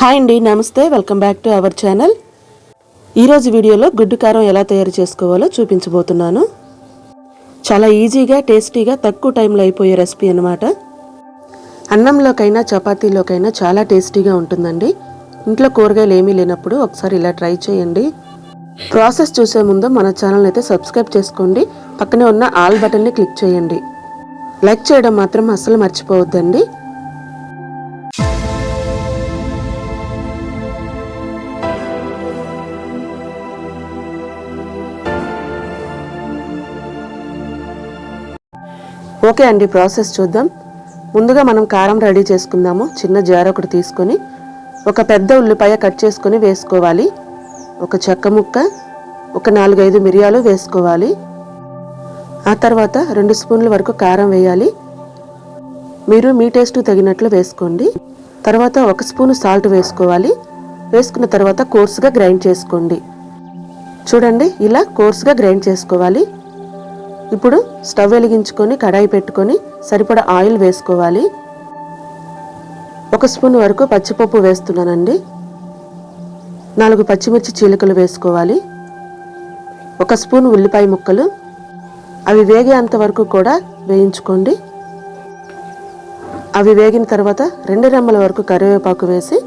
Hi అండి, నమస్తే. Welcome back to our channel. ఈరోజు వీడియోలో గుడ్డు కారం ఎలా తయారు చేసుకోవాలో చూపించబోతున్నాను. చాలా ఈజీగా, టేస్టీగా, తక్కువ టైంలో అయిపోయే రెసిపీ అన్నమాట. అన్నంలోకైనా చపాతీలోకైనా చాలా టేస్టీగా ఉంటుందండి. ఇంట్లో కూరగాయలు ఏమీ లేనప్పుడు ఒకసారి ఇలా ట్రై చేయండి. ప్రాసెస్ చూసే ముందు మన ఛానల్ అయితే సబ్స్క్రైబ్ చేసుకోండి. పక్కనే ఉన్న ఆల్ బటన్ని క్లిక్ చేయండి. లైక్ చేయడం మాత్రం అస్సలు మర్చిపోవద్దండి. ఓకే అండి, ప్రాసెస్ చూద్దాం. ముందుగా మనం కారం రెడీ చేసుకుందాము. చిన్న జార్ ఒకటి తీసుకొని ఒక పెద్ద ఉల్లిపాయ కట్ చేసుకొని వేసుకోవాలి. ఒక చెక్క ముక్క, ఒక 4-5 మిరియాలు వేసుకోవాలి. ఆ తర్వాత 2 స్పూన్ల వరకు కారం వేయాలి. మీరు మీ టేస్ట్ తగినట్లు వేసుకోండి. తర్వాత 1 స్పూను సాల్ట్ వేసుకోవాలి. వేసుకున్న తర్వాత కోర్సుగా గ్రైండ్ చేసుకోండి. చూడండి, ఇలా కోర్సుగా గ్రైండ్ చేసుకోవాలి. ఇప్పుడు స్టవ్ వెలిగించుకొని కడాయి పెట్టుకొని సరిపడా ఆయిల్ వేసుకోవాలి. 1 స్పూన్ వరకు పచ్చిపప్పు వేస్తున్నానండి. 4 పచ్చిమిర్చి చీలికలు వేసుకోవాలి. 1 స్పూన్ ఉల్లిపాయ ముక్కలు, అవి వేగేంత వరకు కూడా వేయించుకోండి. అవి వేగిన తర్వాత 2 రెమ్మల వరకు కరివేపాకు వేసి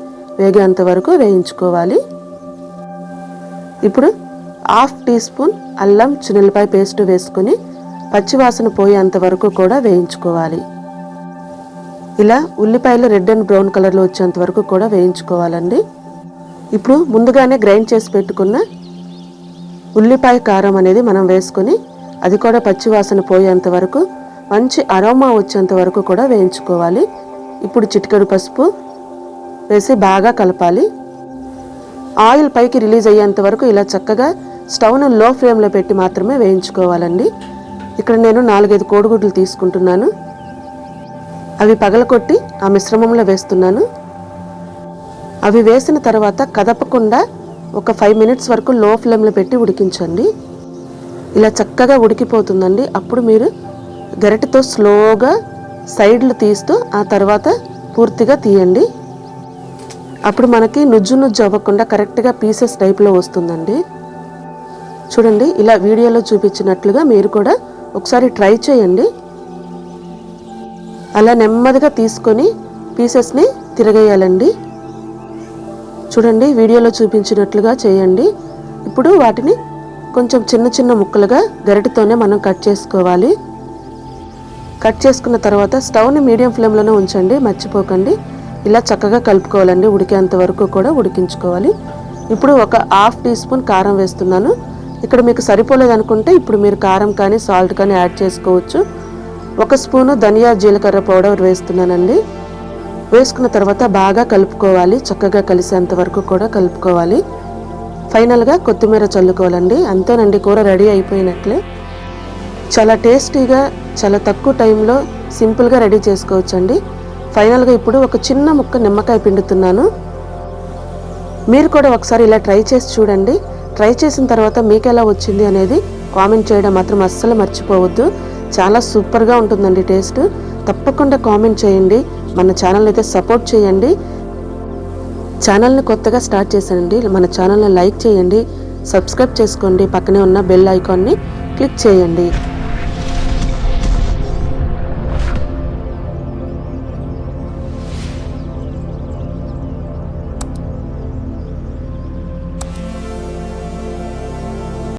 వేగేంత వరకు వేయించుకోవాలి. ఇప్పుడు 1/2 టీ స్పూన్ అల్లం చిన్నులపాయ పేస్ట్ వేసుకొని పచ్చివాసన పోయేంత వరకు కూడా వేయించుకోవాలి. ఇలా ఉల్లిపాయలు రెడ్ అండ్ బ్రౌన్ కలర్లో వచ్చేంత వరకు కూడా వేయించుకోవాలండి. ఇప్పుడు ముందుగానే గ్రైండ్ చేసి పెట్టుకున్న ఉల్లిపాయ కారం అనేది మనం వేసుకొని అది కూడా పచ్చివాసన పోయేంత వరకు, మంచి అరోమా వచ్చేంత వరకు కూడా వేయించుకోవాలి. ఇప్పుడు చిటికెడు పసుపు వేసి బాగా కలపాలి. ఆయిల్ పైకి రిలీజ్ అయ్యేంత వరకు ఇలా చక్కగా స్టవ్ను లో ఫ్లేమ్లో పెట్టి మాత్రమే వేయించుకోవాలండి. ఇక్కడ నేను 4-5 కోడిగుడ్లు తీసుకుంటున్నాను. అవి పగలకొట్టి ఆ మిశ్రమంలో వేస్తున్నాను. అవి వేసిన తర్వాత కదపకుండా ఒక 5 మినిట్స్ వరకు లో ఫ్లేమ్లో పెట్టి ఉడికించండి. ఇలా చక్కగా ఉడికిపోతుందండి. అప్పుడు మీరు గరిటెతో స్లోగా సైడ్లు తీస్తూ ఆ తర్వాత పూర్తిగా తీయండి. అప్పుడు మనకి నుజ్జు అవ్వకుండా కరెక్ట్గా పీసెస్ టైప్లో వస్తుందండి. చూడండి, ఇలా వీడియోలో చూపించినట్లుగా మీరు కూడా ఒకసారి ట్రై చేయండి. అలా నెమ్మదిగా తీసుకొని పీసెస్ని తిరగేయాలండి. చూడండి, వీడియోలో చూపించినట్లుగా చేయండి. ఇప్పుడు వాటిని కొంచెం చిన్న చిన్న ముక్కలుగా గరిటెతోనే మనం కట్ చేసుకోవాలి. కట్ చేసుకున్న తర్వాత స్టవ్ని మీడియం ఫ్లేమ్లోనే ఉంచండి, మర్చిపోకండి. ఇలా చక్కగా కలుపుకోవాలండి. ఉడికేంత వరకు కూడా ఉడికించుకోవాలి. ఇప్పుడు ఒక 1/2 టీ స్పూన్ కారం వేస్తున్నాను. ఇక్కడ మీకు సరిపోలేదు అనుకుంటే ఇప్పుడు మీరు కారం కానీ సాల్ట్ కానీ యాడ్ చేసుకోవచ్చు. 1 స్పూను ధనియా జీలకర్ర పౌడర్ వేస్తున్నానండి. వేసుకున్న తర్వాత బాగా కలుపుకోవాలి. చక్కగా కలిసేంత వరకు కూడా కలుపుకోవాలి. ఫైనల్గా కొత్తిమీర చల్లుకోవాలండి. అంతేనండి, కూర రెడీ అయిపోయినట్లే. చాలా టేస్టీగా, చాలా తక్కువ టైంలో సింపుల్గా రెడీ చేసుకోవచ్చండి. ఫైనల్గా ఇప్పుడు ఒక చిన్న ముక్క నిమ్మకాయ పిండుతున్నాను. మీరు కూడా ఒకసారి ఇలా ట్రై చేసి చూడండి. ట్రై చేసిన తర్వాత మీకు ఎలా వచ్చింది అనేది కామెంట్ చేయడం మాత్రం అస్సలు మర్చిపోవద్దు. చాలా సూపర్గా ఉంటుందండి టేస్ట్. తప్పకుండా కామెంట్ చేయండి. మన ఛానల్ అయితే సపోర్ట్ చేయండి. ఛానల్ని కొత్తగా స్టార్ట్ చేశానండి. మన ఛానల్ని లైక్ చేయండి, సబ్స్క్రైబ్ చేసుకోండి. పక్కనే ఉన్న బెల్ ఐకాన్ని క్లిక్ చేయండి.